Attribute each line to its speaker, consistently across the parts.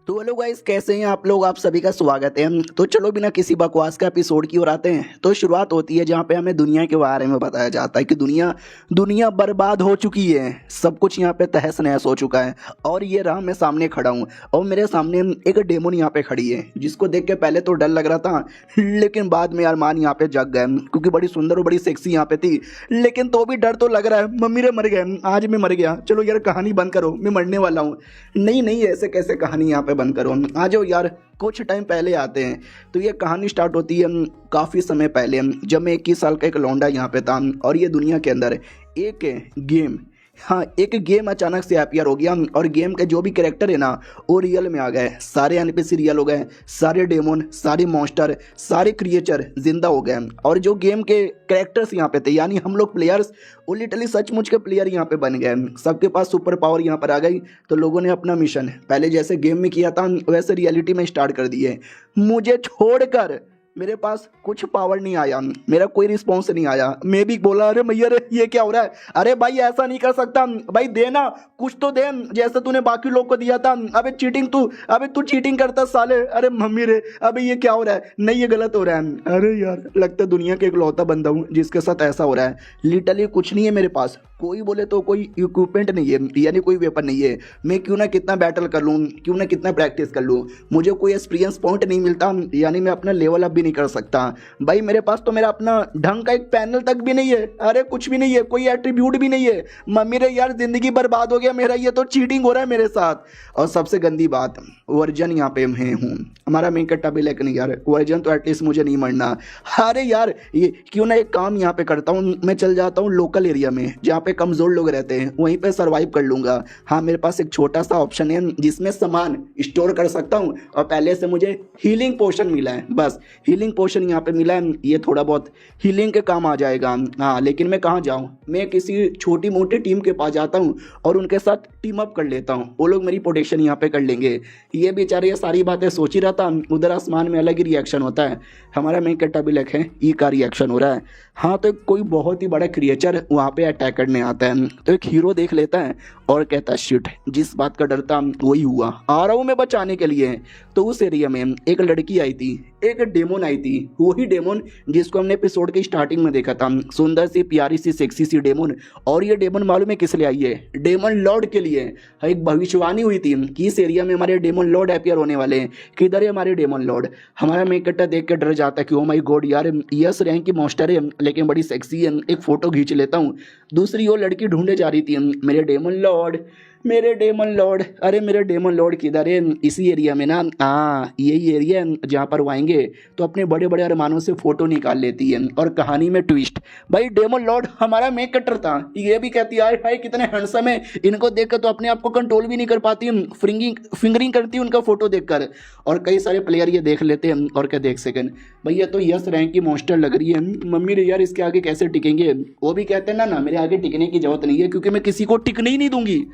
Speaker 1: तो hello guys, कैसे हैं आप लोग। आप सभी का स्वागत है। तो चलो बिना किसी बकवास का एपिसोड की ओर आते हैं। तो शुरुआत होती है जहाँ पे हमें दुनिया के बारे में बताया जाता है कि दुनिया दुनिया बर्बाद हो चुकी है, सब कुछ यहाँ पे तहस नहस हो चुका है। और ये रहा, मैं सामने खड़ा हूँ और मेरे सामने एक डेमोन यहाँ पे खड़ी है, जिसको देख के पहले तो डर लग रहा था, लेकिन बाद में अरमान यहाँ पे जग गए क्योंकि बड़ी सुंदर और बड़ी सेक्सी यहाँ पे थी। लेकिन तो भी डर तो लग रहा है, मम्मी रे मर गए, आज मैं मर गया। चलो यार कहानी बंद करो, मैं मरने वाला हूँ। नहीं नहीं, ऐसे कैसे कहानी यहाँ पे बंद करो, आ जाओ यार। कुछ टाइम पहले आते हैं। तो ये कहानी स्टार्ट होती है काफ़ी समय पहले, जब मैं 21 साल का एक लौंडा यहाँ पे था और ये दुनिया के अंदर एक गेम, हाँ एक गेम अचानक से अपीयर हो गया और गेम के जो भी कैरेक्टर है ना वो रियल में आ गए। सारे एनपीसी रियल हो गए, सारे डेमोन, सारे मॉन्स्टर, सारे क्रिएचर जिंदा हो गए। और जो गेम के कैरेक्टर्स यहाँ पे थे, यानी हम लोग प्लेयर्स, वो लिटरली सचमुच के प्लेयर यहाँ पे बन गए। सबके पास सुपर पावर यहाँ पर आ गई। तो लोगों ने अपना मिशन पहले जैसे गेम में किया था वैसे रियलिटी में स्टार्ट कर दिए। मुझे छोड़कर मेरे पास कुछ पावर नहीं आया, मेरा कोई रिस्पॉन्स नहीं आया। मैं भी बोला अरे मैया रे ये क्या हो रहा है, अरे भाई ऐसा नहीं कर सकता भाई, देना कुछ तो दे जैसे तूने बाकी लोग को दिया था। अबे चीटिंग तू, अबे तू चीटिंग करता साले। अरे मम्मी रे अबे ये क्या हो रहा है, नहीं ये गलत हो रहा है। अरे यार लगता है दुनिया के इकलौता बंदा हूँ जिसके साथ ऐसा हो रहा है। लिटरली कुछ नहीं है मेरे पास, कोई बोले तो कोई इक्विपमेंट नहीं है, यानी कोई वेपन नहीं है। मैं क्यों ना कितना बैटल कर लूँ, क्यों ना कितना प्रैक्टिस कर लूँ, मुझे कोई एक्सपीरियंस पॉइंट नहीं मिलता, यानी मैं अपना लेवल अप भी नहीं कर सकता। भाई मेरे पास तो मेरा अपना ढंग का एक पैनल तक भी नहीं है। अरे कुछ भी नहीं है, कोई एट्रीब्यूट भी नहीं है। मम्मी रे यार जिंदगी बर्बाद हो गया मेरा, ये तो चीटिंग हो रहा है मेरे साथ। और सबसे गंदी बात, वर्जन यहाँ पे मैं हूँ, हमारा मेन कट्टा भी लेकिन यार वर्जन तो एटलीस्ट मुझे नहीं मरना। अरे यार ये क्यों ना एक काम यहाँ पे करता हूँ, मैं चल जाता हूँ लोकल एरिया में जहाँ पे कमज़ोर लोग रहते हैं, वहीं पे सरवाइव कर लूँगा। हाँ मेरे पास एक छोटा सा ऑप्शन है जिसमें सामान स्टोर कर सकता हूँ और पहले से मुझे हीलिंग पोशन मिला है, बस हीलिंग पोशन यहाँ पे मिला है, ये थोड़ा बहुत हीलिंग के काम आ जाएगा। हाँ लेकिन मैं कहाँ जाऊँ, मैं किसी छोटी मोटी टीम के पास जाता हूँ और उनके साथ टीम अप कर लेता हूँ, वो लोग मेरी प्रोटेक्शन यहाँ पे कर लेंगे। ये बेचारे ये सारी बातें सोच ही रहा था, उधर आसमान में अलग ही रिएक्शन होता है। हमारा मेन कट्टा भी लक है, ई का रिएक्शन हो रहा है। हाँ तो कोई बहुत ही बड़ा क्रिएचर वहाँ पे अटैक करने आता है, तो एक हीरो देख लेता है और कहता है शिट, जिस बात का डर था वही हुआ, आ रहा हूँ मैं बचाने के लिए। तो उस एरिया में एक लड़की आई थी, एक डेमोन आई थी, वही डेमोन जिसको हमने एपिसोड की स्टार्टिंग में देखा था, सुंदर सी प्यारी सी सेक्सी सी डेमोन। और ये डेमोन मालूम है किस लिए आई है, डेमन लॉर्ड के लिए। एक भविष्यवाणी हुई थी कि इस एरिया में हमारे डेमन लॉर्ड अपीयर होने वाले हैं। किधर है हमारे डेमन लॉर्ड। हमारा मेकट्टा देख के डर जाता है कि ओ माय गॉड यार यस रैंक की मॉन्स्टर है लेकिन बड़ी सेक्सी है, एक फोटो खींच लेता हूँ। दूसरी वो लड़की ढूंढे जा रही थी, मेरे डेमन लॉर्ड, मेरे डेमन लॉर्ड। अरे मेरे डेमन लॉर्ड किधर है, इसी एरिया में ना। हाँ यही एरिया है जहाँ पर वो आएंगे तो अपने बड़े बड़े अरमानों से फोटो निकाल लेती है। और कहानी में ट्विस्ट, भाई डेमन लॉर्ड हमारा मेक कटर था, ये भी कहती है भाई कितने हैंडसम है, इनको देखकर तो अपने आप को कंट्रोल भी नहीं कर पाती, फिंगरिंग करती है उनका फोटो देखकर। और कई सारे प्लेयर ये देख लेते हैं और क्या देख सकें, भैया तो यस रैंक की मॉन्स्टर लग रही है, मम्मी रे यार इसके आगे कैसे टिकेंगे। वो भी कहते हैं ना मेरे आगे टिकने की जरूरत नहीं है क्योंकि मैं किसी को टिकने ही नहीं दूंगी।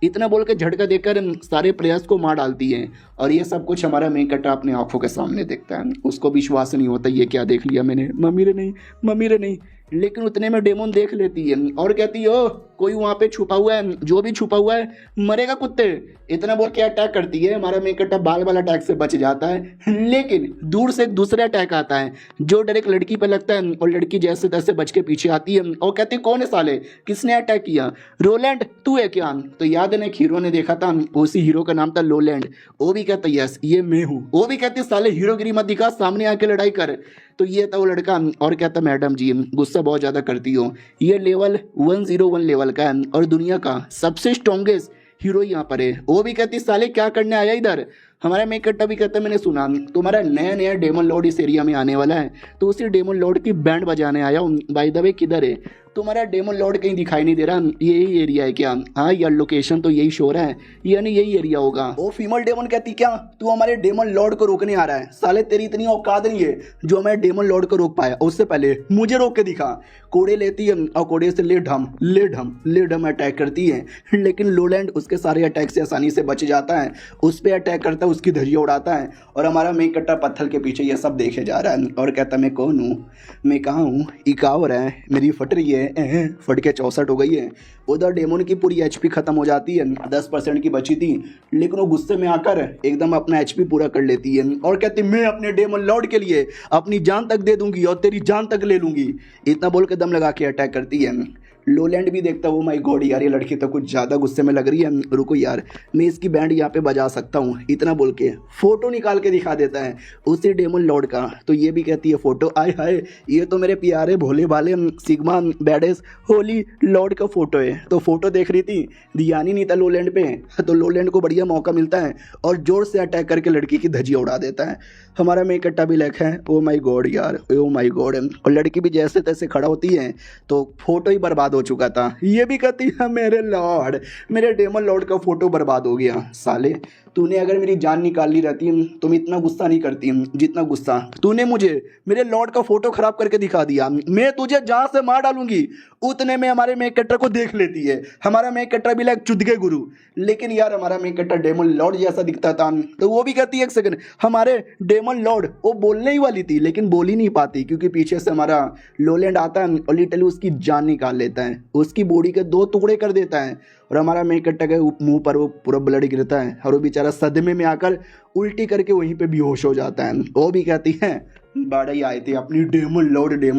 Speaker 1: इतना बोल के झटका देकर सारे प्रयास को मार डालती है। और ये सब कुछ हमारा मेन कट्टा अपने आंखों के सामने देखता है, उसको विश्वास नहीं होता ये क्या देख लिया मैंने, मम्मी रे नहीं, मम्मी रे नहीं। लेकिन उतने में डेमोन देख लेती है और कहती है ओ कोई वहाँ पे छुपा हुआ है, जो भी छुपा हुआ है मरेगा कुत्ते। इतना बोल के अटैक करती है, हमारा मेन कट्टा बाल वाला अटैक से बच जाता है। लेकिन दूर से एक दूसरा अटैक आता है जो डायरेक्ट लड़की पे लगता है और लड़की जैसे तैसे बच के पीछे आती है और कहती है कौन है साले, किसने अटैक किया, रोलैंड तू है क्या। तो याद है ना हीरो ने देखा था, उसी हीरो का नाम था लोलैंड। वो भी कहता यस ये मैं हूँ। वो भी कहती साले हीरोगिरी मत दिखा, सामने आके लड़ाई कर। तो ये था वो लड़का और कहता मैडम जी गुस्सा बहुत ज़्यादा करती हो, ये लेवल 101 लेवल का है और दुनिया का सबसे स्ट्रॉन्गेस्ट हीरो यहाँ पर है। वो भी कहती साले क्या करने आया इधर। हमारा मेक कट्टा भी कहता मैंने सुना तुम्हारा नया नया डेमन लॉर्ड इस एरिया में आने वाला है, तो उसी डेमन लॉर्ड की बैंड बजाने आया हूँ। बाय द वे किधर है तुम्हारा डेमन लॉर्ड, कहीं दिखाई नहीं दे रहा, यही एरिया है क्या। हाँ यार लोकेशन तो यही शो रहा है, यानी यही एरिया होगा। वो फीमेल डेमन कहती क्या तू हमारे डेमन लॉर्ड को रोकने आ रहा है, साले तेरी इतनी औकात नहीं है जो हमारे डेमन लॉर्ड को रोक पाया, उससे पहले मुझे रोक के दिखा। कोड़े लेती है और कोड़े से ले ढम अटैक करती है, लेकिन लोलैंड उसके सारे अटैक से आसानी से बच जाता है। उस पर अटैक करता कट्टा उसकी धजिया उड़ाता है और हमारा मेन कट्टा पत्थर के पीछे ये सब देखे जा रहा है और कहता है मैं कौन हूँ, मैं कहाँ हूँ, इकावर है, मेरी फट रही है, फट के 64 हो गई है। उधर डेमोन की पूरी एचपी खत्म हो जाती है, 10% की बची थी, लेकिन वो गुस्से में आकर एकदम अपना एचपी पूरा कर लेती है और कहती मैं अपने डेमन लॉर्ड के लिए अपनी जान तक दे दूंगी और तेरी जान तक ले लूंगी। इतना बोल के दम लगा के अटैक करती है। लोलैंड भी देखता वो माय गॉड यार ये लड़की तो कुछ ज़्यादा गुस्से में लग रही है, रुको यार मैं इसकी बैंड यहाँ पे बजा सकता हूँ, इतना बोल के फ़ोटो निकाल के दिखा देता है उसी डेमन लॉर्ड का। तो ये भी कहती है फ़ोटो, आय हाय ये तो मेरे प्यारे भोले भाले सिग्मा बैडेस होली लॉर्ड का फ़ोटो है। तो फ़ोटो देख रही थी, ध्यान ही नहीं था लोलैंड पे, तो लोलैंड को बढ़िया मौका मिलता है और ज़ोर से अटैक करके लड़की की धजिया उड़ा देता है। हमारा में कट्टा भी लेख है, ओ माई गॉड यार, ओ माई गॉड। और लड़की भी जैसे तैसे खड़ा होती है तो फोटो ही बर्बाद हो चुका था। ये भी कहती है मेरे लॉर्ड, मेरे डेमन लॉर्ड का फोटो बर्बाद हो गया। साले तूने अगर मेरी जान निकाल ली रहती तुम इतना गुस्सा नहीं करती जितना गुस्सा तूने मुझे मेरे लॉर्ड का फोटो खराब करके दिखा दिया। मैं तुझे जहाँ से मार डालूंगी उतने में हमारे मेक कट्टर को देख लेती है। हमारा मेक कट्टर भी लाइक चुदगे गुरु, लेकिन यार हमारा मेक कट्टर डेमन लॉर्ड जैसा दिखता था। तो वो भी कहती है एक सेकंड, हमारे डेमन लॉर्ड वो बोलने ही वाली थी लेकिन बोल ही नहीं पाती क्योंकि पीछे से हमारा लोलैंड आता है और लिटरली उसकी जान निकाल लेता है, उसकी बॉडी के 2 टुकड़े कर देता है और हमारा मेक कट्टर के मुंह पर वो पूरा ब्लड गिरता है और वो बेचारा सदमे में आकर उल्टी करके वहीं पे बेहोश हो जाता है। वो भी कहती है बाड़ा ही आए थे अपनी डेमन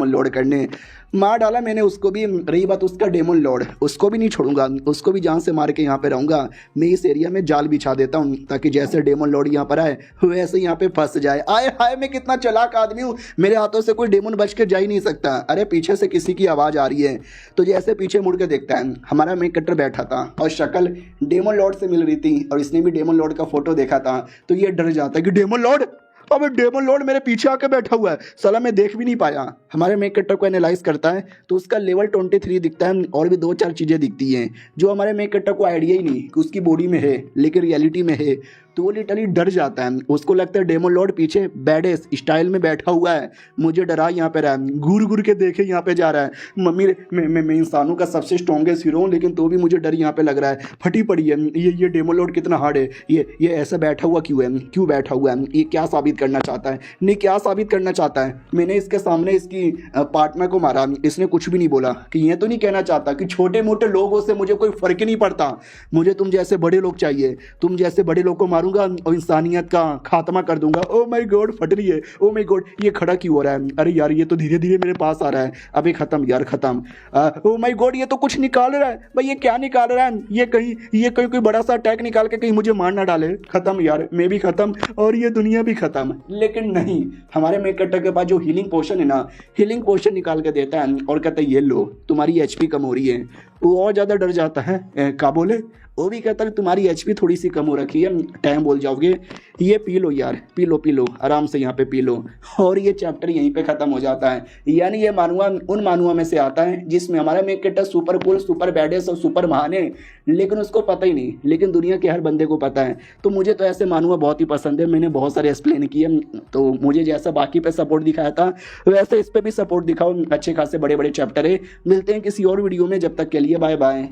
Speaker 1: लॉर्ड करने, मार डाला मैंने उसको भी। रही बात उसका डेमन लॉर्ड, उसको भी नहीं छोड़ूंगा, उसको भी जान से मार के यहाँ पे रहूँगा। मैं इस एरिया में जाल बिछा देता हूँ ताकि जैसे डेमन लॉर्ड यहाँ पर आए वैसे यहाँ पे फंस जाए। आए हाय मैं कितना चालाक आदमी हूँ, मेरे हाथों से कोई डेमन बच के जा ही नहीं सकता। अरे पीछे से किसी की आवाज़ आ रही है तो जैसे पीछे मुड़ के देखता है हमारा मेक कट्टर बैठा था और शक्ल डेमन लॉर्ड से मिल रही थी और इसने भी डेमन लॉर्ड का फोटो देखा था। तो ये डर जाता है कि डेमन लॉर्ड, अब डेमन लॉर्ड मेरे पीछे आके बैठा हुआ है, साला मैं देख भी नहीं पाया। हमारे मेक कट्टर को एनालाइज करता है तो उसका लेवल 23 दिखता है और भी 2-4 चीज़ें दिखती हैं जो हमारे मेक कट्टर को आइडिया ही नहीं कि उसकी बॉडी में है लेकिन रियलिटी में है। तो वो लिटरली डर जाता है, उसको लगता है डेमन लॉर्ड पीछे बैडेस स्टाइल में बैठा हुआ है, मुझे डरा यहाँ पे रहा है, घूर घूर के देखे यहाँ पे जा रहा है। मम्मी मैं इंसानों का सबसे स्ट्रॉन्गेस्ट हीरो हूँ लेकिन तो भी मुझे डर यहाँ पे लग रहा है, फटी पड़ी है ये डेमन लॉर्ड कितना हार्ड है, ये ऐसा बैठा हुआ क्यों है, क्यों बैठा हुआ है, ये क्या साबित करना चाहता है, नहीं क्या साबित करना चाहता है। मैंने इसके सामने इसकी पार्टनर को मारा, इसने कुछ भी नहीं बोला कि ये तो नहीं कहना चाहता कि छोटे मोटे लोगों से मुझे कोई फर्क ही नहीं पड़ता, मुझे तुम जैसे बड़े लोग चाहिए, तुम जैसे बड़े लोग को मारूंगा और इंसानियत का खात्मा कर दूंगा। ओ माय गॉड फट रही है, ओ माय गॉड ये खड़ा क्यों हो रहा है, अरे यार ये तो धीरे धीरे मेरे पास आ रहा है, अभी खत्म यार खत्म। ओ माय गॉड ये तो कुछ निकाल रहा है भाई, ये क्या निकाल रहा है, ये कहीं कोई बड़ा सा अटैक निकाल के कहीं मुझे मार ना डाले, खत्म यार मैं भी खत्म और ये दुनिया भी खत्म। लेकिन नहीं, हमारे मेक कट्टर के पास जो हीलिंग पोशन है ना, हीलिंग पोशन निकाल के देता है और कहता है ये लो तुम्हारी एचपी कम हो रही है। वो और ज़्यादा डर जाता है, क्या बोले, वो भी कहता है तुम्हारी एचपी थोड़ी सी कम हो रखी है, टाइम बोल जाओगे, ये पी लो यार, पी लो आराम से यहाँ पे पी लो। और ये चैप्टर यहीं पे ख़त्म हो जाता है। यानी ये मानुआ उन मानुआ में से आता है जिसमें हमारा मेक कट्टर सुपर कूल, सुपर बैडेस और सुपर महान है लेकिन उसको पता ही नहीं, लेकिन दुनिया के हर बंदे को पता है। तो मुझे तो ऐसे मानुआ बहुत ही पसंद है, मैंने बहुत सारे एक्सप्लेन किए, तो मुझे जैसा बाकी पे सपोर्ट दिखाया था वैसे इस पर भी सपोर्ट दिखाओ, अच्छे खासे बड़े बड़े चैप्टर है। मिलते हैं किसी और वीडियो में, जब तक के लिए बाय बाय।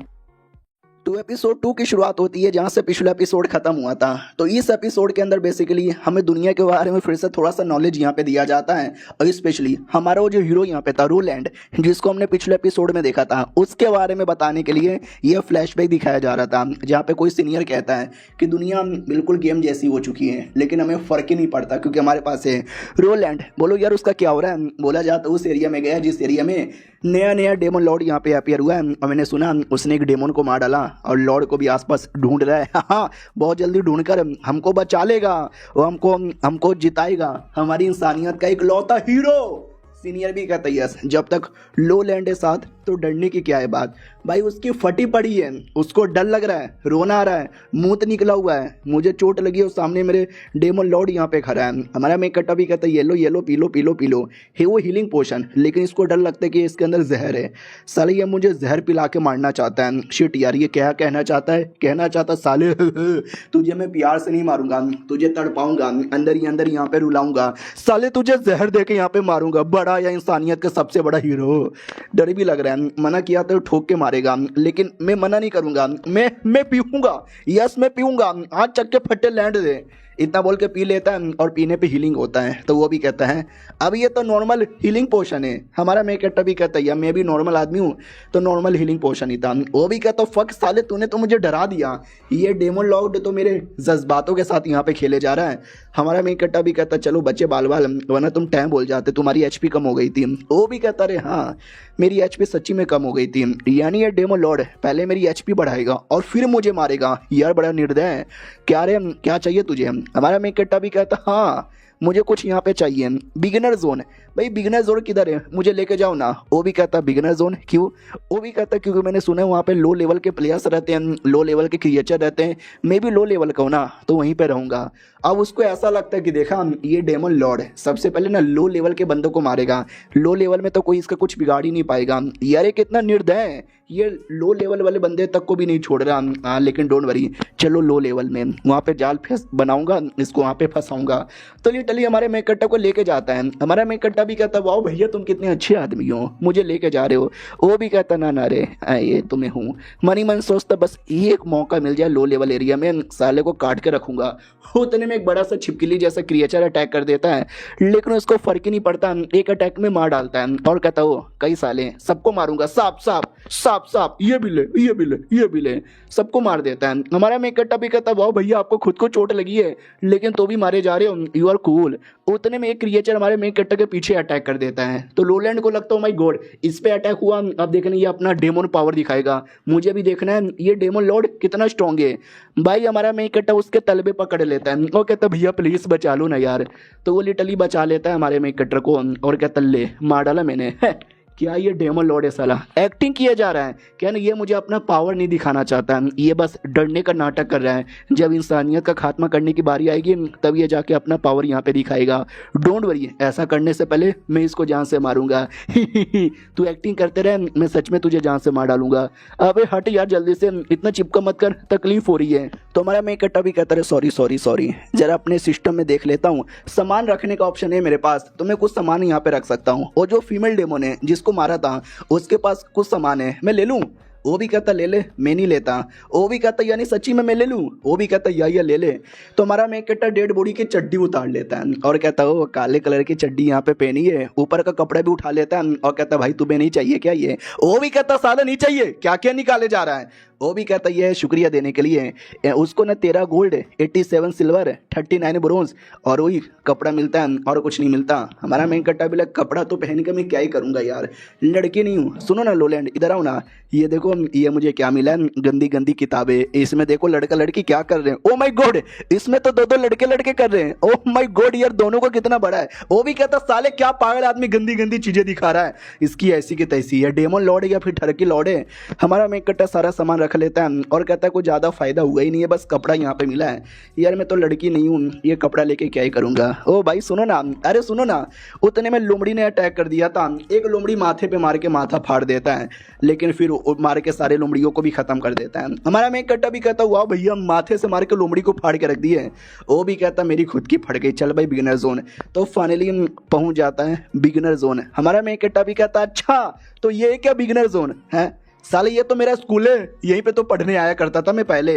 Speaker 1: तो एपिसोड 2 की शुरुआत होती है जहाँ से पिछला एपिसोड खत्म हुआ था। तो इस एपिसोड के अंदर बेसिकली हमें दुनिया के बारे में फिर से थोड़ा सा नॉलेज यहाँ पे दिया जाता है और स्पेशली हमारा वो जो हीरो यहाँ पे था रोलैंड, जिसको हमने पिछले एपिसोड में देखा था, उसके बारे में बताने के लिए यह फ्लैशबैक दिखाया जा रहा था जहाँ पे कोई सीनियर कहता है कि दुनिया बिल्कुल गेम जैसी हो चुकी है लेकिन हमें फ़र्क ही नहीं पड़ता क्योंकि हमारे पास है रोलैंड। बोलो यार उसका क्या हो रहा है, बोला जाता उस एरिया में गया जिस एरिया में नया डेमन लॉर्ड यहाँ पे अपीयर हुआ है और मैंने सुना उसने एक डेमन को मार डाला और लॉर्ड को भी आसपास ढूंढ रहा है। हाँ बहुत जल्दी ढूंढकर हमको बचा लेगा, वो हमको जिताएगा, हमारी इंसानियत का इकलौता हीरो। सीनियर भी कहता है यस, जब तक लोलैंड है साथ तो डरने की क्या है बात। भाई उसकी फटी पड़ी है, उसको डर लग रहा है, रोना आ रहा है, मुंह निकला हुआ है, मुझे चोट लगी है और सामने मेरे डेमन लॉर्ड यहाँ पे खड़ा है। हमारा मेक कट्टा भी कहता है ये लो पी लो है वो हीलिंग पोशन, लेकिन इसको डर लगता है कि इसके अंदर जहर है। साले ये मुझे जहर पिला के मारना चाहता है। शिट यार ये क्या कहना चाहता साले तुझे मैं प्यार से नहीं मारूंगा, तुझे तड़पाऊंगा, अंदर ही अंदर यहाँ पे रुलाऊंगा, साले तुझे जहर दे के यहाँ पे मारूंगा, बड़ा या इंसानियत का सबसे बड़ा हीरो। डर भी लग रहा है, मना किया तो ठोक के मारेगा लेकिन मैं मना नहीं करूंगा, मैं पीऊंगा, यस मैं पीऊंगा, आज चक के फट्टे लैंड दे। इतना बोल के पी लेता है और पीने पे हीलिंग होता है। तो वो भी कहता है अब ये तो नॉर्मल हीलिंग पोशन है। हमारा मेन कैरेक्टर भी कहता है यार मैं भी नॉर्मल आदमी हूँ, तो नॉर्मल हीलिंग पोशन ही था। वो भी कहता फक साले तूने तो मुझे डरा दिया, ये डेमन लॉर्ड तो मेरे जज्बातों के साथ यहाँ पे खेले जा रहा है। हमारा मेन कैरेक्टर भी कहता चलो बच्चे बाल बाल, वरना तुम टाइम बोल जाते, तुम्हारी एचपी कम हो गई थी। वो भी कहता अरे हाँ मेरी एचपी सच्ची में कम हो गई थी, यानी ये डेमन लॉर्ड पहले मेरी एचपी बढ़ाएगा और फिर मुझे मारेगा। यार बड़ा निर्दय है। क्या रे क्या चाहिए तुझे? हमारा मेन कैरेक्टर भी कहता हाँ मुझे कुछ यहाँ पे चाहिए, बिगिनर जोन। भाई बिगिनर जोन किधर है, मुझे लेके जाओ ना। वो भी कहता बिगिनर जोन क्यों? वो भी कहता क्योंकि मैंने सुना है वहाँ पे लो लेवल के प्लेयर्स रहते हैं, लो लेवल के क्रिएचर रहते हैं, मैं भी लो लेवल का हूँ ना, तो वहीं पे रहूँगा। अब उसको ऐसा लगता है कि देखा ये डेमन लॉर्ड सबसे पहले ना लो लेवल के बंदों को मारेगा, लो लेवल में तो कोई इसका कुछ बिगाड़ ही नहीं पाएगा। यार ये कितना निर्दय है, ये लो लेवल वाले बंदे तक को भी नहीं छोड़ रहा। हाँ लेकिन डोंट वरी, चलो लो लेवल में वहाँ पे जाल फंस बनाऊंगा, इसको वहाँ पे फंसाऊंगा। तो लिटरली हमारे मेन कैरेक्टर को लेके जाता है। हमारा मेन कैरेक्टर भी कहता वाओ भैया तुम कितने अच्छे आदमी हो, मुझे लेके जा रहे हो। वो भी कहता ना ना रे ये तो मैं हूँ। मनी मन सोचता बस एक मौका मिल जाए लो लेवल एरिया में, साले को काट के रखूंगा। उतने में एक बड़ा सा छिपकली जैसा क्रिएचर अटैक कर देता है, लेकिन उसको फर्क ही नहीं पड़ता, एक अटैक में मार डालता है और कहता वो कई साले सबको मारूंगा, सांप सांप सांप सांप, ये भी ले ये भी ले ये भी ले, सबको मार देता है। हमारा मेन कैरेक्टर भी कहता वाह भैया आपको खुद को चोट लगी है लेकिन तो भी मारे जा रहे हो, यू आर कूल। उतने में एक क्रिएचर हमारे मेन कैरेक्टर के पीछे अटैक कर देता है। तो लोलैंड को लगता है माय गॉड इस पे अटैक हुआ, अब देखना ये अपना डेमन पावर दिखाएगा, मुझे भी देखना है ये डेमन लॉर्ड कितना स्ट्रांग है। भाई हमारा मेन कैरेक्टर उसके तलबे पकड़ लेता है और कहता भैया प्लीज बचा लो ना यार। तो वो लिटरली बचा लेता है हमारे मेन कैरेक्टर को और कहता ले मार डाला मैंने। क्या ये डेमन लॉर्ड है साला, एक्टिंग किया जा रहा है क्या ना, ये मुझे अपना पावर नहीं दिखाना चाहता है, ये बस डरने का नाटक कर रहा है। जब इंसानियत का खात्मा करने की बारी आएगी तब ये जाके अपना पावर यहाँ पे दिखाएगा। डोंट वरी ऐसा करने से पहले मैं इसको जान से मारूंगा। तू एक्टिंग करते रहे, मैं सच में तुझे जान से मार डालूंगा। अबे हट यार जल्दी से, इतना चिपका मत कर, तकलीफ हो रही है। तो हमारा मेन कैरेक्टर भी कहता है सॉरी सॉरी सॉरी, जरा अपने सिस्टम में देख लेता हूँ, सामान रखने का ऑप्शन है मेरे पास, तो मैं कुछ सामान यहाँ पे रख सकता हूँ। और जो फीमेल डेमन है जिसको मारा था उसके पास कुछ सामान है, मैं ले लूं? वो भी कहता ले ले, मैं नहीं लेता। वो भी कहता यानी सच्ची में मैं ले लूं? वो भी कहता या ले ले। तो हमारा मेन कैरेक्टर डेड बॉडी की चड्डी उतार लेता है और कहता वो काले कलर की चड्डी यहाँ पे पहनी है, ऊपर का कपड़ा भी उठा लेता है और कहता भाई तुम्हें नहीं चाहिए क्या ये? वो भी कहता साला नहीं चाहिए, क्या क्या निकाले जा रहा है? वो भी कहता ये शुक्रिया देने के लिए। उसको ना 13 गोल्ड 87 सिल्वर 39 ब्रोंज और वही कपड़ा मिलता है और कुछ नहीं मिलता। हमारा मेन कैरेक्टर भी लग कपड़ा तो पहन के मैं क्या ही करूँगा यार, लड़की नहीं हूँ। सुनो ना लोलैंड इधर आओ ना, ये देखो ये मुझे क्या मिला है, गंदी गंदी किताबें, इसमें देखो लड़का लड़की क्या कर रहे हैं। ओ माय गॉड इसमें तो दो लड़के लड़के कर रहे हैं। ओ माय गॉड यार दोनों को कितना बड़ा है। वो भी कहता साले क्या पागल आदमी गंदी गंदी चीजें दिखा रहा है, इसकी ऐसी की तैसी है, डेमन लॉर्ड या फिर ठरकी लॉर्ड है। हमारा मेन कैरेक्टर सारा सामान रख लेता है और कहता है कोई ज़्यादा फायदा हुआ ही नहीं है, बस कपड़ा यहाँ पे मिला है। यार मैं तो लड़की नहीं हूँ, ये कपड़ा लेके क्या ही करूँगा। ओ भाई सुनो ना, अरे सुनो ना, उतने में लोमड़ी ने अटैक कर दिया था। एक लोमड़ी माथे पे मार के माथा फाड़ देता है, लेकिन फिर मार के सारे लोमड़ियों को भी खत्म कर देता है। हमारा मेन कैरेक्टर भी कहता हुआ भैया माथे से मार के लोमड़ी को फाड़ के रख दी है। वो भी कहता मेरी खुद की फट गई, चल भाई बिगिनर जोन। तो फाइनली पहुंच जाता है बिगिनर जोन। हमारा मेन कैरेक्टर भी कहता अच्छा तो ये क्या बिगिनर जोन है साले, ये तो मेरा स्कूल है, यहीं पे तो पढ़ने आया करता था मैं पहले।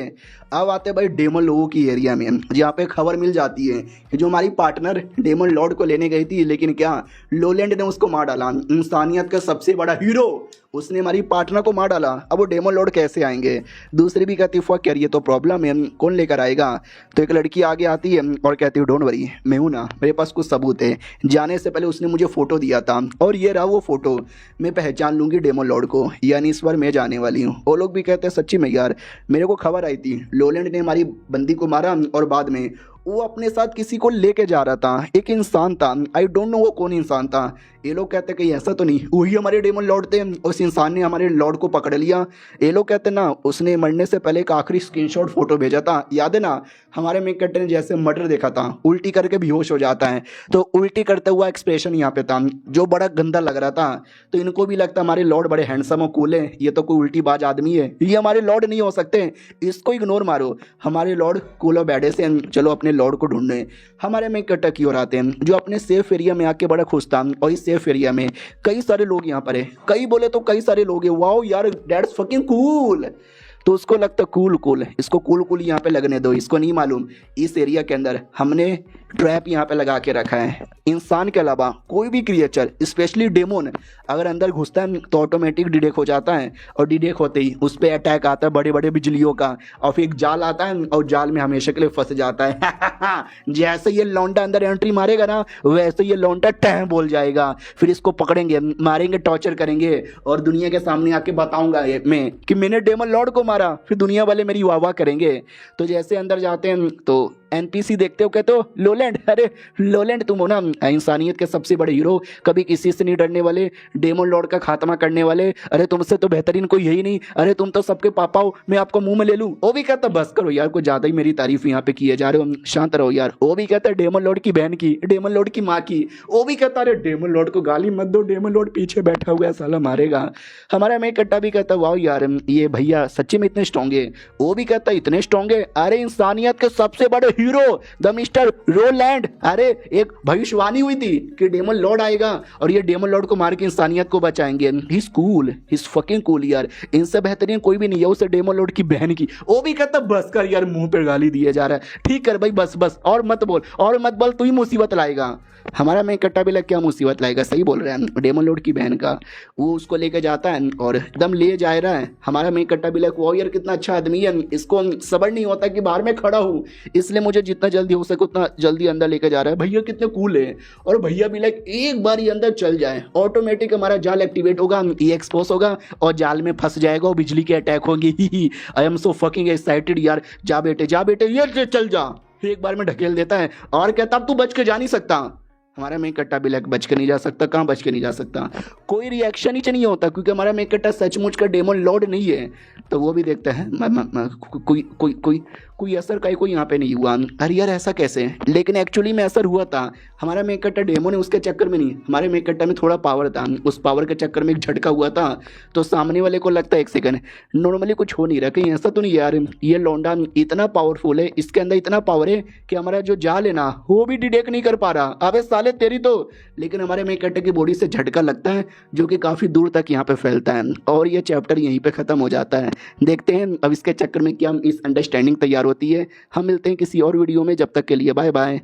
Speaker 1: अब आते भाई डेमन लोगों की एरिया में, जहाँ पे खबर मिल जाती है कि जो हमारी पार्टनर डेमन लॉर्ड को लेने गई थी, लेकिन क्या लोलैंड ने उसको मार डाला। इंसानियत का सबसे बड़ा हीरो उसने हमारी पार्टनर को मार डाला, अब वो डेमन लॉर्ड कैसे आएंगे? दूसरी भी कहती फक यार ये तो प्रॉब्लम है, कौन लेकर आएगा? तो एक लड़की आगे आती है और कहती है डोंट वरी मैं हूँ ना, मेरे पास कुछ सबूत है। जाने से पहले उसने मुझे फ़ोटो दिया था और ये रहा वो फ़ोटो, मैं पहचान लूँगी डेमन लॉर्ड को, यानी इस बार मैं जाने वाली हूँ। वो लोग भी कहते हैं सच्ची में यार मेरे को खबर आई थी लोलैंड ने हमारी बंदी को मारा और बाद में वो अपने साथ किसी को लेके जा रहा था, एक इंसान था, आई डोंट नो वो कौन इंसान था। ये लोग कहते कि ऐसा तो नहीं, वही हमारे डेमन लॉर्ड थे, उस इंसान ने हमारे लॉर्ड को पकड़ लिया। ये लोग कहते ना उसने मरने से पहले एक आखिरी स्क्रीनशॉट फोटो भेजा था, याद है ना? हमारे मेन कैरेक्टर ने जैसे मर्डर देखा था, उल्टी करके बेहोश हो जाता है, तो उल्टी करते हुआ एक्सप्रेशन यहाँ पे था जो बड़ा गंदा लग रहा था। तो इनको भी लगता हमारे लॉर्ड बड़े हैंडसम और कूल है, ये तो कोई उल्टी बाज आदमी है, ये हमारे लॉर्ड नहीं हो सकते, इसको इग्नोर मारो। हमारे लॉर्ड कूल और बैडे से चलो अपने लॉर्ड को ढूंढने। हमारे मेन कैरेक्टर की ओर आते हैं जो अपने सेफ एरिया में आके बड़ा खुश था, और इस सेफ एरिया में कई सारे लोग यहाँ पर है, कई बोले तो कई सारे लोग हैं। वाओ यार दैट्स फकिंग कूल। तो उसको लगता कूल कूल, इसको कूल कूल यहाँ पे लगने दो, इसको नहीं मालूम इस एरिया के अंदर हमने ट्रैप यहाँ पे लगा के रखा है। इंसान के अलावा कोई भी क्रिएचर स्पेशली डेमोन अगर अंदर घुसता है तो ऑटोमेटिक डिटेक्ट हो जाता है, और डिटेक्ट होते ही उस पर अटैक आता है बड़े बड़े बिजलियों का, और फिर एक जाल आता है और जाल में हमेशा के लिए फंस जाता है। जैसे ये लौंडा अंदर एंट्री मारेगा ना वैसे ये लौंडा टह बोल जाएगा, फिर इसको पकड़ेंगे, मारेंगे, टॉर्चर करेंगे और दुनिया के सामने आके बताऊंगा मैं कि मैंने डेमन लॉर्ड को मारा, फिर दुनिया वाले मेरी वाह वाह करेंगे। तो जैसे अंदर जाते हैं तो एनपीसी देखते हो, कहते हो लोलैंड, अरे लोलैंड तुम हो ना इंसानियत के सबसे बड़े हीरो, कभी किसी से नहीं डरने वाले, डेमन लॉर्ड का खात्मा करने वाले, अरे तुमसे तो बेहतरीन कोई यही नहीं, अरे तुम तो सबके पापा हो, मैं आपको मुंह में ले लूं। वो भी कहता बस करो यार, कुछ ज्यादा ही मेरी तारीफ यहाँ पे किए जा रहे हो, शांत रहो यार। वो भी कहता है डेमन लॉर्ड की बहन की, डेमन लॉर्ड की माँ की। वो भी कहता अरे डेमन लॉर्ड को गाली मत दो, डेमन लॉर्ड पीछे बैठा हुआ है साला मारेगा। हमारा मैं कट्टा भी कहता वाह यार ये भैया सच्ची में इतने स्ट्रॉन्ग है। वो भी कहता इतने स्ट्रॉन्ग है, अरे इंसानियत के सबसे बड़े हीरो द मिस्टर रोलैंड, अरे एक भविष्यवाणी हुई थी कि डेमन लॉर्ड आएगा और ये डेमन लॉर्ड को मार के इंसानियत को बचाएंगे। He is cool, he is fucking cool यार, इनसे बेहतरीन कोई भी नहीं है, उसे डेमन लॉर्ड की बहन की। वो भी कहता बस कर यार, मुंह पे गाली दिया जा रहा है, ठीक कर भाई बस बस, और मत बोल और मत बोल, तू ही मुसीबत लाएगा। हमारा मैं कट्टा भी लग क्या मुसीबत लाएगा, सही बोल रहे हैं, डेमन लॉर्ड की बहन का। वो उसको लेके जाता है और एकदम ले जा रहा है। हमारा मैं कट्टा भी लग वो यार कितना अच्छा आदमी है, इसको सबर नहीं होता कि बाहर में खड़ा हूँ, इसलिए मुझे जितना जल्दी हो सके उतना जल्दी अंदर लेके जा रहा है। भैया कितने कूल है, और भैया भी लाइक एक बार ये अंदर चल जाए ऑटोमेटिक हमारा जाल एक्टिवेट होगा, ये एक्सपोज होगा और जाल में फंस जाएगा और बिजली की अटैक होगी। I am so fucking excited यार, जा बेटे ये चल जा। एक बार में ढकेल देता है और कहता अब तू बच के जा नहीं सकता। हमारा मेक कट्टा भी लाइक बच के नहीं जा सकता, कहाँ बच के नहीं जा सकता, कोई रिएक्शन ही नहीं होता क्योंकि हमारा मेक कट्टा सचमुच का डेमन लॉर्ड नहीं है। तो वो भी देखता है कोई कोई कोई कोई असर का कोई यहाँ पे नहीं हुआ। अरे यार ऐसा कैसे, लेकिन एक्चुअली में असर हुआ था। हमारा मेक कट्टा डेमो ने उसके चक्कर में नहीं, हमारे मेक कट्टा में थोड़ा पावर था, उस पावर के चक्कर में एक झटका हुआ था। तो सामने वाले को लगता है एक सेकंड नॉर्मली कुछ हो नहीं रहा, कहीं ऐसा तो नहीं यार ये लौंडा इतना पावरफुल है, इसके अंदर इतना पावर है कि हमारा जो जाल है ना वो भी डिटेक्ट नहीं कर पा रहा। अबे साले तेरी तो, लेकिन हमारे मेक कट्टे की बॉडी से झटका लगता है जो कि काफ़ी दूर तक यहाँ पे फैलता है और ये चैप्टर यहीं पे ख़त्म हो जाता है। देखते हैं अब इसके चक्कर में क्या इस अंडरस्टैंडिंग तैयार होती है। हम मिलते हैं किसी और वीडियो में, जब तक के लिए बाय बाय।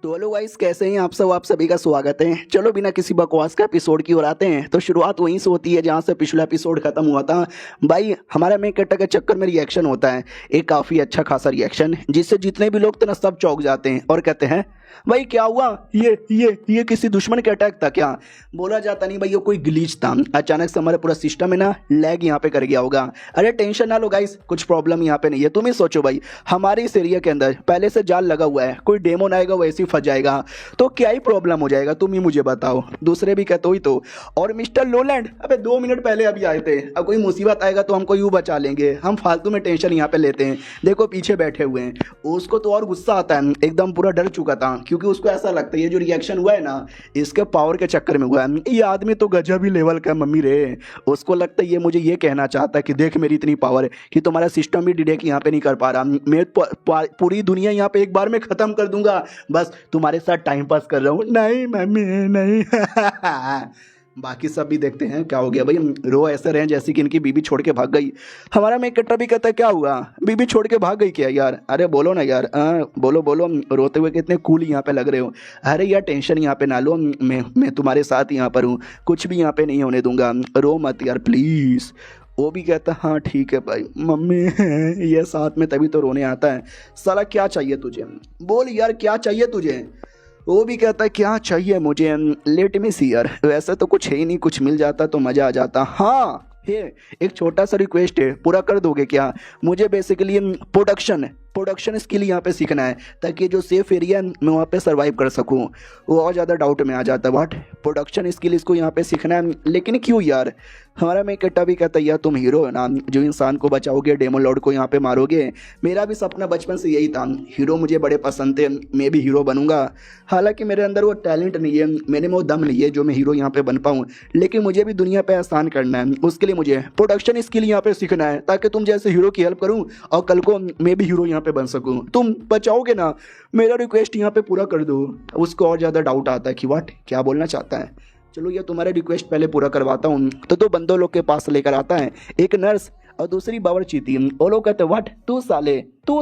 Speaker 1: तो हेलो गाइस, कैसे हैं आप सब, आप सभी का स्वागत है। चलो बिना किसी बकवास का एपिसोड की ओर आते हैं। तो शुरुआत वहीं से होती है जहाँ से पिछला एपिसोड खत्म हुआ था। भाई हमारा मेक कट्टा के चक्कर में रिएक्शन होता है, एक काफ़ी अच्छा खासा रिएक्शन, जिससे जितने भी लोग थे ना सब चौंक जाते हैं और कहते हैं भाई क्या हुआ, ये किसी दुश्मन के अटैक था क्या। बोला जाता नहीं भाई ये कोई ग्लिच था, अचानक से हमारा पूरा सिस्टम है ना लैग यहाँ पे कर गया होगा। अरे टेंशन ना लो गाइस, कुछ प्रॉब्लम यहाँ पे नहीं है। तुम ही सोचो भाई हमारे इस एरिया के अंदर पहले से जाल लगा हुआ है, कोई डेमोन आएगा वैसे ही फंस जाएगा तो क्या ही प्रॉब्लम हो जाएगा, तुम ही मुझे बताओ। दूसरे भी कहते ही तो, और मिस्टर लोलैंड अबे 2 मिनट पहले अभी आए थे, अब कोई मुसीबत आएगा तो हमको यूँ बचा लेंगे, हम फालतू में टेंशन यहाँ पे लेते हैं। देखो पीछे बैठे हुए हैं, उसको तो और गुस्सा आता है, एकदम पूरा डर चुका था क्योंकि उसको ऐसा लगता है ये जो रिएक्शन हुआ है ना इसके पावर के चक्कर में हुआ है। ये आदमी तो गजब ही लेवल का मम्मी रे, उसको लगता है ये मुझे ये कहना चाहता है कि देख मेरी इतनी पावर है कि तुम्हारा सिस्टम भी डिटेक्ट यहाँ पे नहीं कर पा रहा, मैं पूरी दुनिया यहाँ पे एक बार में खत्म कर दूंगा, बस तुम्हारे साथ टाइम पास कर रहा हूँ। नहीं मम्मी नहीं। बाकी सब भी देखते हैं क्या हो गया भाई, रो ऐसे रहे जैसे कि इनकी बीबी छोड़ के भाग गई। हमारा मेक कट्टा भी कहता है क्या हुआ, बीबी छोड़ के भाग गई क्या यार। अरे बोलो ना यार, बोलो बोलो, रोते हुए कितने कूल यहाँ पे लग रहे हो। अरे यार टेंशन यहाँ पे ना लो, मैं तुम्हारे साथ यहाँ पर हूँ, कुछ भी यहाँ पे नहीं होने दूंगा, रो मत यार प्लीज़। वो भी कहता हाँ ठीक है भाई, मम्मी ये साथ में तभी तो रोने आता है। साला क्या चाहिए तुझे, बोल यार क्या चाहिए तुझे। वो भी कहता है क्या चाहिए मुझे, लेट मी सी यार, वैसे तो कुछ है ही नहीं, कुछ मिल जाता तो मज़ा आ जाता। हाँ ये एक छोटा सा रिक्वेस्ट है, पूरा कर दोगे क्या। मुझे बेसिकली प्रोडक्शन स्किल यहाँ पे सीखना है ताकि जो सेफ एरिया मैं वहाँ पे सरवाइव कर सकूँ। वो और ज़्यादा डाउट में आ जाता है, व्हाट प्रोडक्शन स्किल इसको यहाँ पे सीखना है, लेकिन क्यों यार। हमारा मेक कट्टा भी कहता है यार तुम हीरो है ना, जो इंसान को बचाओगे, डेमन लॉर्ड को यहाँ पे मारोगे। मेरा भी सपना बचपन से यही था, हीरो मुझे बड़े पसंद थे, मैं भी हीरो बनूंगा। हालांकि मेरे अंदर वो टैलेंट नहीं है, मेरे में वो दम नहीं है जो मैं हीरो यहाँ पे बन पाऊँ, लेकिन मुझे भी दुनिया पे आसान करना है। उसके लिए मुझे प्रोडक्शन स्किल यहाँ पे सीखना है ताकि तुम जैसे हीरो की हेल्प करूँ और कल को मैं भी हीरो यहाँ पे बन सकूँ। तुम बचाओगे ना, मेरा रिक्वेस्ट यहाँ पे पूरा कर दो। उसको और ज़्यादा डाउट आता है कि व्हाट क्या बोलना चाहता है। चलो ये तुम्हारा रिक्वेस्ट पहले पूरा करवाता हूँ। तो 2 बंदों लोग के पास लेकर आता है, एक नर्स और दूसरी बावर्ची थी। वो लोग कहते व्हाट, तू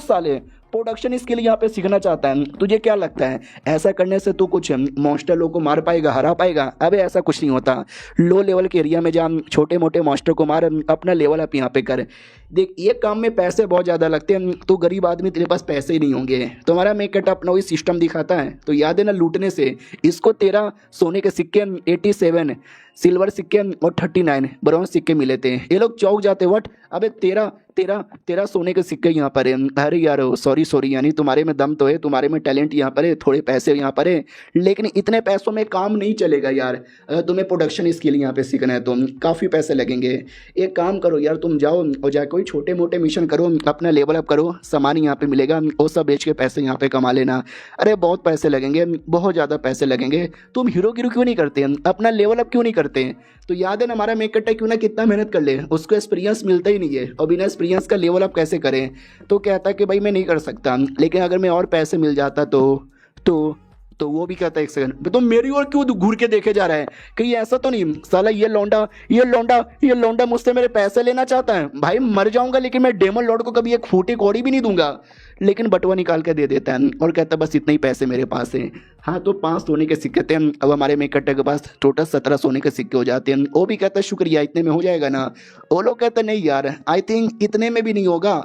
Speaker 1: साले प्रोडक्शन स्किल यहाँ पे सीखना चाहता है, तुझे क्या लगता है ऐसा करने से तू कुछ मॉन्स्टर लोग को मार पाएगा, हरा पाएगा? अबे ऐसा कुछ नहीं होता। लो लेवल के एरिया में जहाँ छोटे मोटे मॉन्स्टर को मार, अपना लेवल अप यहाँ पे कर। देख ये काम में पैसे बहुत ज़्यादा लगते हैं, तो गरीब आदमी तेरे पास पैसे ही नहीं होंगे। तुम्हारा मेकट अपना वही सिस्टम दिखाता है, तो याद है ना लूटने से। इसको 13 सोने के सिक्के, 87 सिल्वर सिक्के और 39 ब्रॉन्ज सिक्के मिले थे। ये लोग चौक जाते, व्हाट, अबे 13 सोने के सिक्के यहाँ पर है। अरे यार सॉरी, यानी तुम्हारे में दम तो है, तुम्हारे में टैलेंट यहाँ पर है, थोड़े पैसे यहाँ पर है, लेकिन इतने पैसों में काम नहीं चलेगा यार। अगर तुम्हें प्रोडक्शन स्किल यहाँ पे सीखना है तो काफ़ी पैसे लगेंगे। एक काम करो यार, तुम जाओ और जाकर कोई छोटे मोटे मिशन करो, अपना लेवल अप करो, सामान यहाँ पे मिलेगा, वो सब बेच के पैसे यहाँ पे कमा लेना। अरे बहुत पैसे लगेंगे, बहुत ज़्यादा पैसे लगेंगे। तुम हीरो क्यों नहीं करते, अपना लेवल अप क्यों नहीं करते? तो याद है ना हमारा मेकट क्यों ना कितना मेहनत कर ले, उसको एक्सपीरियंस मिलता ही नहीं है, और बिना एक्सपीरियंस का लेवल अप कैसे करें? तो कहता कि भाई मैं नहीं कर सकता, लेकिन अगर मैं और पैसे मिल जाता तो वो भी कहता है एक सेकंड, तो मेरी ओर क्यों घूर के देखे जा रहा है? कहीं ऐसा तो नहीं साला ये लौंडा मुझसे मेरे पैसे लेना चाहता है? भाई मर जाऊंगा, लेकिन मैं डेमन लॉर्ड को कभी एक फूटी कौड़ी भी नहीं दूंगा। लेकिन बटुआ निकाल के दे देता है और कहता है बस इतने ही पैसे मेरे पास हैं। हाँ तो 5 सोने के सिक्के थे, अब हमारे मेकट्टे के पास टोटल 17 सोने के सिक्के हो जाते हैं। वो भी कहता है शुक्रिया, इतने में हो जाएगा ना? वो लोग कहते हैं नहीं यार, आई थिंक इतने में भी नहीं होगा।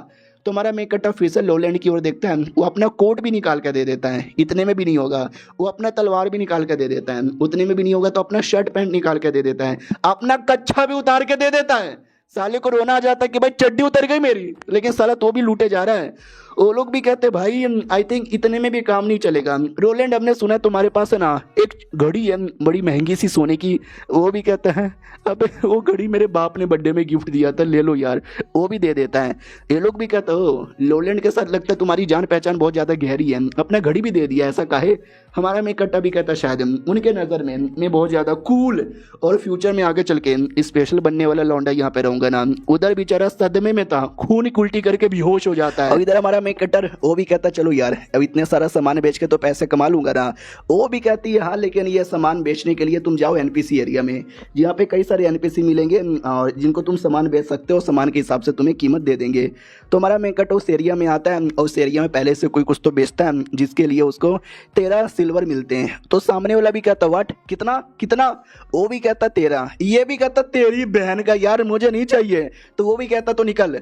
Speaker 1: तो हमारा मेकट्टा फिर से लोलैंड की ओर देखता है, वो अपना कोट भी निकाल के दे देता है, इतने में भी नहीं होगा। वो अपना तलवार भी निकाल के दे देता है, उतने में भी नहीं होगा। तो अपना शर्ट पैंट निकाल के दे देता है, अपना कच्छा भी उतार के दे देता है। साले को रोना आ जाता है कि भाई चड्डी उतर गई मेरी, लेकिन साला तो भी लूटे जा रहा है। वो लोग भी कहते हैं भाई आई थिंक इतने में भी काम नहीं चलेगा। रोलैंड हमने सुना है तुम्हारे पास है ना एक घड़ी है बड़ी महंगी सी सोने की। वो भी कहता है अबे वो घड़ी मेरे बाप ने बर्थडे में गिफ्ट दिया था, ले लो यार। वो भी दे देता है। ये लोग भी कहते हो लोलैंड के साथ लगता है तुम्हारी जान पहचान बहुत ज़्यादा गहरी है, अपना घड़ी भी दे दिया, ऐसा काहे? हमारा मेकट्टा भी कहता शायद उनके नज़र में मैं बहुत ज़्यादा कूल और फ्यूचर में आगे चल के स्पेशल बनने वाला लौंडा यहाँ पे रहूँगा ना। उधर बेचारा सदमे में था, खून उल्टी करके बेहोश हो जाता है। और इधर हमारा मेकट्टर वो भी कहता चलो यार अब इतने सारा सामान बेच के तो पैसे कमा लूंगा ना। वो भी कहती है हाँ, लेकिन ये सामान बेचने के लिए तुम जाओ एनपीसी एरिया में, जहाँ पे कई सारे एनपीसी मिलेंगे और जिनको तुम सामान बेच सकते हो, सामान के हिसाब से तुम्हें कीमत दे देंगे। तो हमारा मेकट उस एरिया में आता है और उस एरिया में पहले से कोई कुछ तो बेचता है, जिसके लिए उसको 13 सिल्वर मिलते हैं। तो सामने वाला भी कहता वाट कितना? वो भी कहता 13, ये भी कहता तेरी बहन का यार मुझे नहीं चाहिए। तो वो भी कहता तो निकल।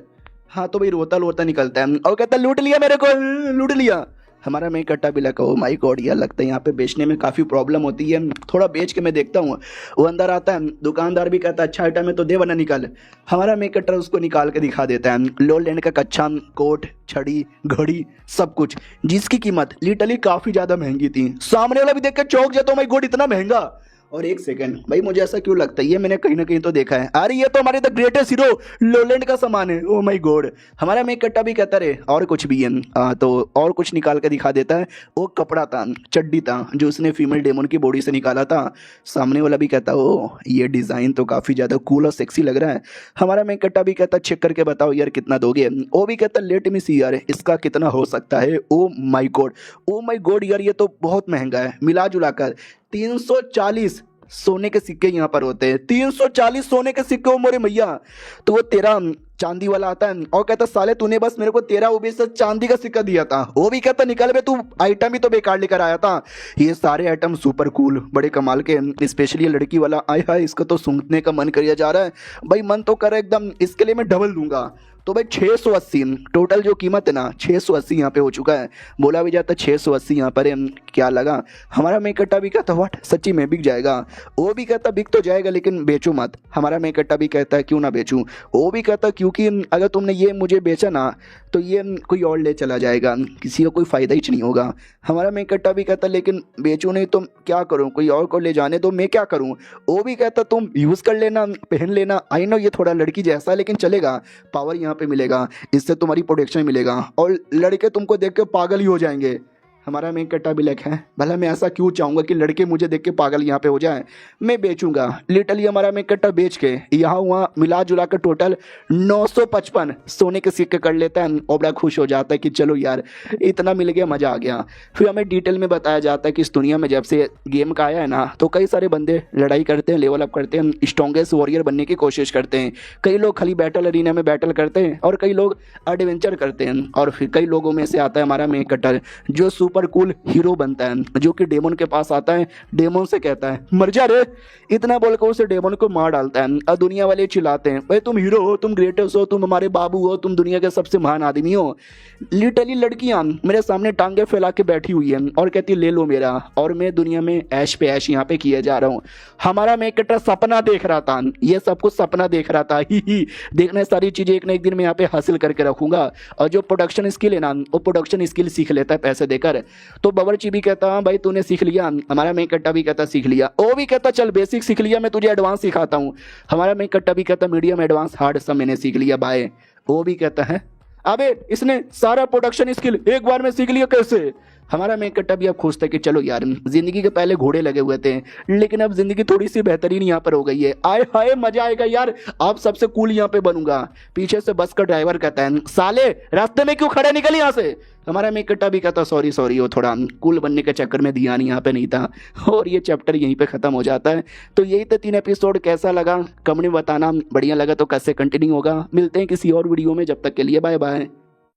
Speaker 1: हाँ तो भाई रोता निकलता है और कहता लूट लिया मेरे को, लूट लिया। हमारा मेकट्टा भी लगा ओ माय गॉड यार, लगता है यहाँ पे बेचने में काफ़ी प्रॉब्लम होती है, थोड़ा बेच के मैं देखता हूँ। वो अंदर आता है, दुकानदार भी कहता है अच्छा आइटम है तो दे वरना निकाल। हमारा मेकट्टा उसको निकाल के दिखा देता है लोलैंड का कच्छा, कोट, छड़ी, घड़ी, सब कुछ, जिसकी कीमत लिटरली काफ़ी ज़्यादा महंगी थी। सामने वाला भी देख के चौंक जाता, ओ माय गॉड इतना महंगा। और एक सेकंड भाई, मुझे ऐसा क्यों लगता है ये मैंने कहीं ना कहीं तो देखा है। अरे ये तो हमारे द ग्रेटेस्ट हीरो लोलैंड का सामान है, ओ माय गॉड। हमारा मेकट्टा भी कहता रहे और कुछ भी है। तो और कुछ निकाल के दिखा देता है। वो कपड़ा था, चड्डी था, जो उसने फीमेल डेमन की बॉडी से निकाला था। सामने वाला भी कहता ओ ये डिज़ाइन तो काफ़ी ज़्यादा कूल और सेक्सी लग रहा है। हमारा मेकट्टा भी कहता चेक करके बताओ यार कितना दोगे। वो भी कहता लेट मी सी यार इसका कितना हो सकता है। ओ माय गॉड यार ये तो बहुत महंगा है, मिला जुला कर 340 सोने के सिक्के यहाँ पर होते हैं। 340 सोने के सिक्के हो मोरे मैया। तो वो 13 चांदी वाला आता है और कहता साले तूने बस मेरे को 13 वो भी चांदी का सिक्का दिया था। वो भी कहता निकल बे, तू आइटम ही तो बेकार लेकर आया था। ये सारे आइटम सुपर कूल बड़े कमाल के, स्पेशली ये लड़की वाला आया है, इसको तो सूंघने का मन करिया जा रहा है भाई, मन तो कर एकदम, इसके लिए मैं डबल दूंगा। तो भाई 680 टोटल जो कीमत है ना 680 यहाँ पे हो चुका है। बोला भी जाता 680 यहाँ पर क्या लगा। हमारा मेकट्टा भी कहता व्हाट सच्ची में बिक जाएगा। वो भी कहता बिक तो जाएगा लेकिन बेचो मत। हमारा मेकट्टा भी कहता है क्यों ना बेचूं। वो भी कहता क्योंकि अगर तुमने ये मुझे बेचा ना तो ये कोई और ले चला जाएगा, किसी को कोई फ़ायदा ही नहीं होगा। हमारा मेकट्टा भी कहता लेकिन बेचूं नहीं तो क्या करूं, कोई और को ले जाने दो, मैं क्या करूं। वो भी कहता तुम यूज़ कर लेना, पहन लेना, आई नो ये थोड़ा लड़की जैसा लेकिन चलेगा, पावर यहाँ पे मिलेगा, इससे तुम्हारी प्रोटेक्शन मिलेगा और लड़के तुमको देख के पागल ही हो जाएंगे। हमारा मेन कट्टा भी लिखा है, भला मैं ऐसा क्यों चाहूँगा कि लड़के मुझे देख के पागल यहाँ पे हो जाए। मैं बेचूंगा लिटरली हमारा मेन कट्टा बेच के यहाँ वहाँ मिला जुला कर टोटल 955 सोने के सिक्के कर लेता है और बड़ा खुश हो जाता है कि चलो यार इतना मिल गया, मज़ा आ गया। फिर हमें डिटेल में बताया जाता है कि इस दुनिया में जब से गेम का आया है ना, तो कई सारे बंदे लड़ाई करते हैं, लेवल अप करते हैं, स्ट्रॉन्गेस्ट वॉरियर बनने की कोशिश करते हैं। कई लोग खाली बैटल अरीना में बैटल करते हैं और कई लोग एडवेंचर करते हैं। और फिर कई लोगों में से आता है हमारा मेन कट्टर जो सुपर कूल हीरो बनता है, जो कि डेमन के पास आता है, डेमन से कहता है मर जा रे, इतना बोलकर उसे डेमन को मार डालता है। और दुनिया वाले चिल्लाते हैं भाई तुम हीरो हो, तुम ग्रेटेस्ट हो, तुम हमारे बाबू हो, तुम दुनिया के सबसे महान आदमी हो। लिटरली लड़कियां मेरे सामने टांगे फैला के बैठी हुई है और कहती ले लो मेरा, और मैं दुनिया में ऐश पे ऐश यहाँ पे किए जा रहा हूँ। हमारा मेन कट्टर सपना देख रहा था, ये सब कुछ सपना देख रहा था, ही देखना सारी चीजें एक ना एक दिन मैं यहाँ पे हासिल करके रखूंगा। और जो प्रोडक्शन स्किल है ना, वो प्रोडक्शन स्किल सीख लेता है पैसे देकर। तो बावर्ची भी कहता हाँ भाई तूने सीख लिया, हमारा मेन कट्टा भी कहता सीख लिया, वो भी कहता चल बेसिक सीख लिया, मैं तुझे एडवांस सिखाता हूँ। हमारा मेन कट्टा भी कहता मीडियम एडवांस हार्ड सब मैंने सीख लिया भाई। वो भी कहता है अबे इसने सारा प्रोडक्शन स्किल एक बार में सीख लिया कैसे। हमारा मेन कट्टा भी अब खुश था कि चलो यार जिंदगी के पहले घोड़े लगे हुए थे, लेकिन अब जिंदगी थोड़ी सी बेहतरीन यहाँ पर हो गई है, आए हाय मजा आएगा यार, आप सबसे कूल यहाँ पे बनूंगा। पीछे से बस का ड्राइवर कहता है साले रास्ते में क्यों खड़े, निकल यहाँ से। हमारा मेन कट्टा भी कहता सॉरी सॉरी, वो थोड़ा कूल बनने के चक्कर में ध्यान यहाँ पे नहीं था। और ये चैप्टर यहीं पे खत्म हो जाता है। तो यही तो 3 एपिसोड, कैसा लगा कमेंट में बताना, बढ़िया लगा तो कैसे कंटिन्यू होगा। मिलते हैं किसी और वीडियो में, जब तक के लिए बाय बाय।